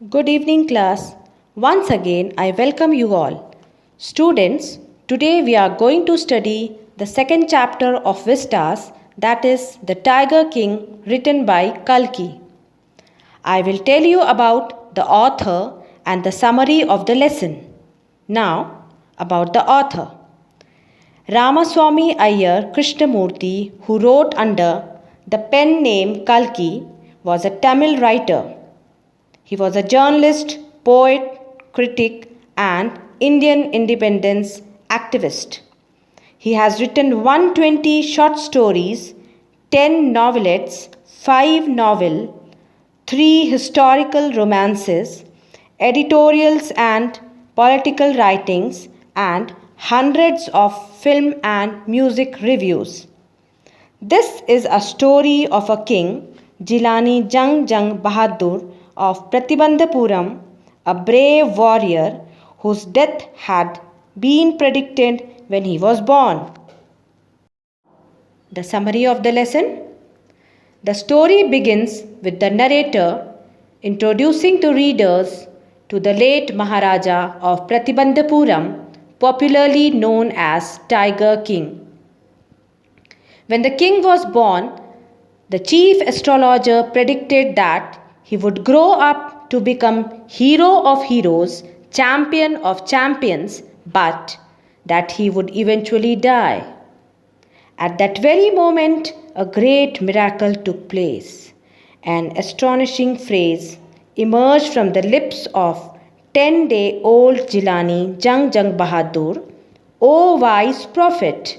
Good evening, class. Once again, I welcome you all. Students, today we are going to study the second chapter of Vistas, that is, The Tiger King, written by Kalki. I will tell you about the author and the summary of the lesson. Now, about the author. Ramaswamy Iyer Krishnamurthy, who wrote under the pen name Kalki, was a Tamil writer. He was a journalist, poet, critic, and Indian independence activist. He has written 120 short stories, 10 novelettes, 5 novels, 3 historical romances, editorials and political writings, and hundreds of film and music reviews. This is a story of a king, Jilani Jang Jang Bahadur of Pratibandhapuram, a brave warrior whose death had been predicted when he was born. The summary of the lesson. The story begins with the narrator introducing to readers to the late Maharaja of Pratibandhapuram, popularly known as Tiger King. When the king was born, the chief astrologer predicted that he would grow up to become hero of heroes, champion of champions, but that he would eventually die. At that very moment, a great miracle took place. An astonishing phrase emerged from the lips of 10-day-old Jilani Jang Jang Bahadur, "O wise prophet,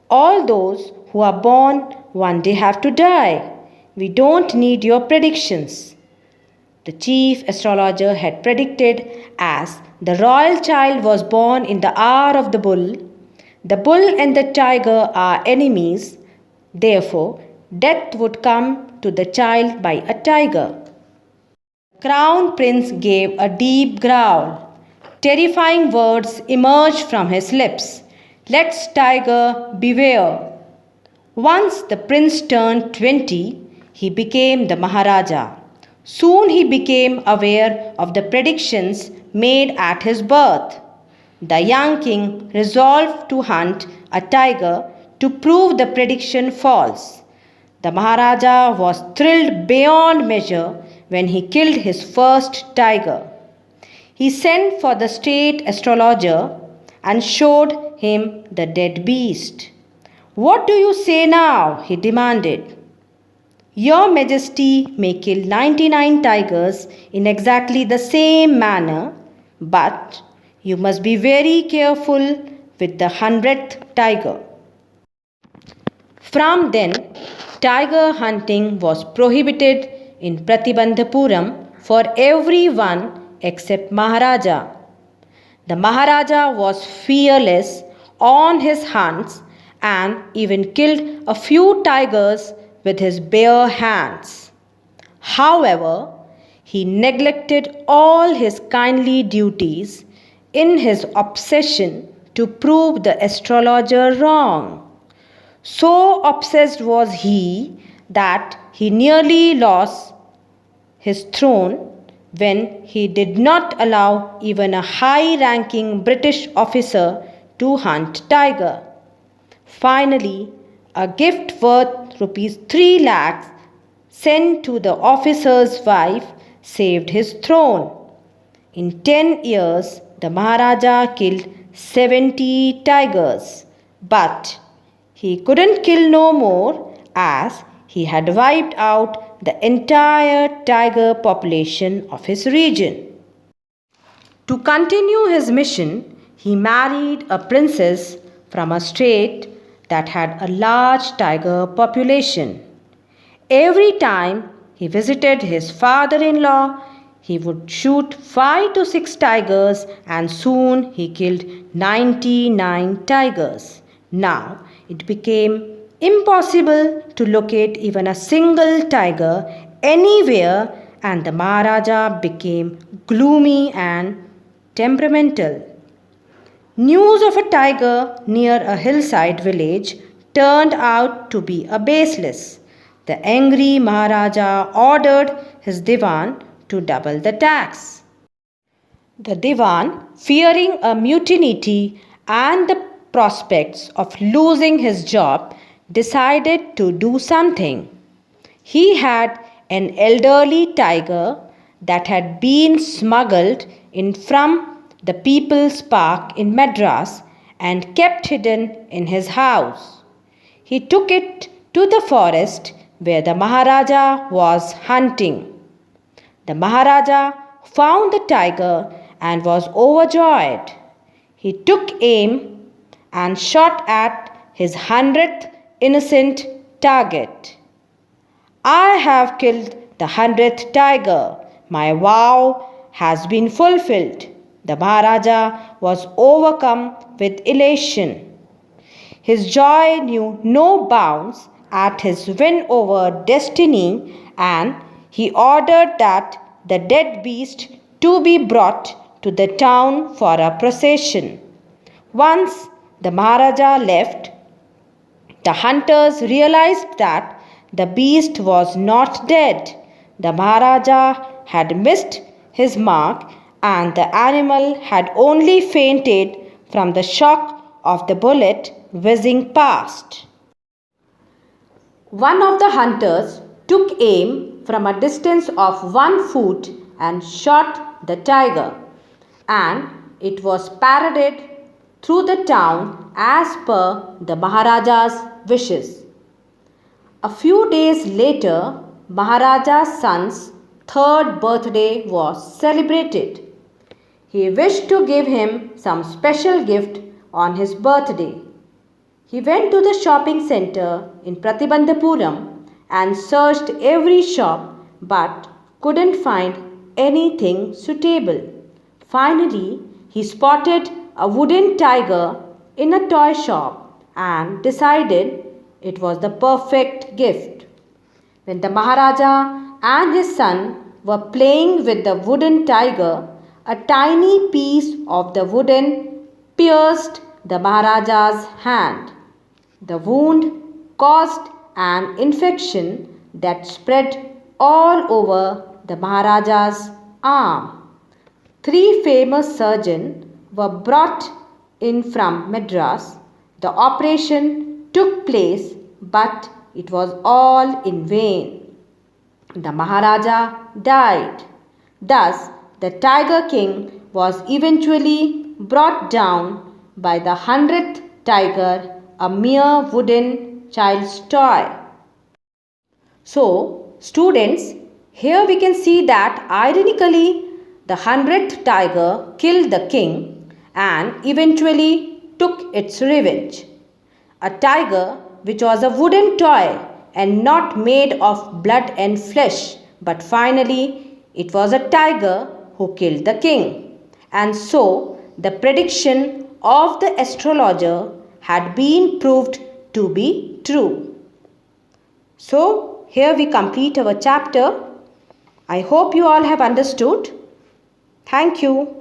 all those who are born one day have to die. We don't need your predictions." The chief astrologer had predicted as the royal child was born in the hour of the bull. The bull and the tiger are enemies. Therefore, death would come to the child by a tiger. The crown prince gave a deep growl. Terrifying words emerged from his lips. "Let's tiger beware." Once the prince turned 20, he became the Maharaja. Soon he became aware of the predictions made at his birth. The young king resolved to hunt a tiger to prove the prediction false. The Maharaja was thrilled beyond measure when he killed his first tiger. He sent for the state astrologer and showed him the dead beast. "What do you say now?" he demanded. "Your Majesty may kill 99 tigers in exactly the same manner, but you must be very careful with the 100th tiger." From then, tiger hunting was prohibited in Pratibandhapuram for everyone except Maharaja. The Maharaja was fearless on his hunts and even killed a few tigers with his bare hands. However, he neglected all his kindly duties in his obsession to prove the astrologer wrong. So obsessed was he that he nearly lost his throne when he did not allow even a high-ranking British officer to hunt tiger. Finally, a gift worth rupees 3 lakhs sent to the officer's wife saved his throne. In 10 years, the Maharaja killed 70 tigers, but he couldn't kill no more as he had wiped out the entire tiger population of his region. To continue his mission, he married a princess from a state that had a large tiger population. Every time he visited his father-in-law, he would shoot 5 to 6 tigers and soon he killed 99 tigers. Now it became impossible to locate even a single tiger anywhere and the Maharaja became gloomy and temperamental. News of a tiger near a hillside village turned out to be a baseless. The angry Maharaja ordered his divan to double the tax. The Diwan, fearing a mutiny and the prospects of losing his job, decided to do something. He had an elderly tiger that had been smuggled in from the People's Park in Madras and kept hidden in his house. He took it to the forest where the Maharaja was hunting. The Maharaja found the tiger and was overjoyed. He took aim and shot at his 100th innocent target. I have killed the 100th tiger. My vow has been fulfilled. The Maharaja was overcome with elation. His joy knew no bounds at his win over destiny, and he ordered that the dead beast to be brought to the town for a procession. Once the Maharaja left, the hunters realized that the beast was not dead. The Maharaja had missed his mark, and the animal had only fainted from the shock of the bullet whizzing past. One of the hunters took aim from a distance of 1 foot and shot the tiger, and it was paraded through the town as per the Maharaja's wishes. A few days later, Maharaja's son's 3rd birthday was celebrated. He wished to give him some special gift on his birthday. He went to the shopping center in Pratibandhapuram and searched every shop but couldn't find anything suitable. Finally, he spotted a wooden tiger in a toy shop and decided it was the perfect gift. When the Maharaja and his son were playing with the wooden tiger, a tiny piece of the wooden pierced the Maharaja's hand. The wound caused an infection that spread all over the Maharaja's arm. 3 famous surgeons were brought in from Madras. The operation took place, but it was all in vain. The Maharaja died. Thus, the Tiger King was eventually brought down by the 100th tiger, a mere wooden child's toy. So, students, here we can see that ironically the 100th tiger killed the king and eventually took its revenge. A tiger which was a wooden toy and not made of blood and flesh, but finally it was a tiger who killed the king. And so the prediction of the astrologer had been proved to be true. So here we complete our chapter. I hope you all have understood. Thank you.